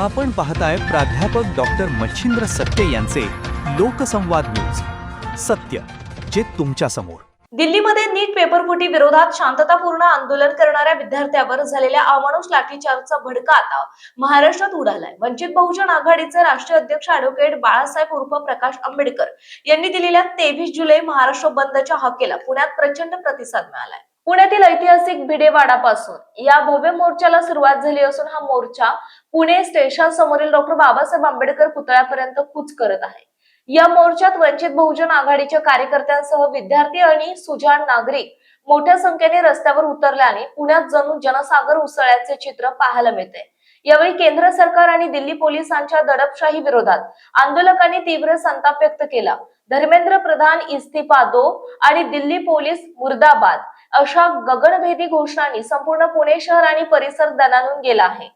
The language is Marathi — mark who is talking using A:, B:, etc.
A: आपण पाहताय प्राध्यापक डॉक्टर मच्छिंद्र सत्य यांचे लोकसंवाद न्यूज. सत्य जे तुमच्या समोर.
B: दिल्लीमध्ये नीट पेपरफुटी विरोधात शांततापूर्ण आंदोलन करणाऱ्या विद्यार्थ्यांवर झालेल्या अमानुष लाठीचार्जचा भडका आता महाराष्ट्रात उडालाय. वंचित बहुजन आघाडीचे राष्ट्रीय अध्यक्ष ॲडव्होकेट बाळासाहेब उर्फ प्रकाश आंबेडकर यांनी दिलेल्या 23 जुलै महाराष्ट्र बंदच्या हाकेला पुण्यात प्रचंड प्रतिसाद मिळालाय. पुण्यातील ऐतिहासिक भिडेवाडापासून या भव्य मोर्चाला सुरुवात झाली असून हा मोर्चा पुणे स्टेशन समोरील डॉक्टर बाबासाहेब आंबेडकर पुतळ्यापर्यंत कूच करत आहे. या मोर्चात वंचित बहुजन आघाडीच्या कार्यकर्त्यांसह विद्यार्थी आणि सुजाण नागरिक मोठ्या संख्येने रस्त्यावर उतरल्याने पुण्यात जणू जनसागर उसळल्याचे चित्र पाहायला मिळते. यावेळी केंद्र सरकार आणि दिल्ली पोलिसांच्या दडपशाही विरोधात आंदोलकांनी तीव्र संताप व्यक्त केला. धर्मेंद्र प्रधान इस्तीफा दो आणि दिल्ली पोलीस मुर्दाबाद अशा गगनभेदी घोषणांनी संपूर्ण पुणे शहर आणि परिसर दणाणून गेला आहे.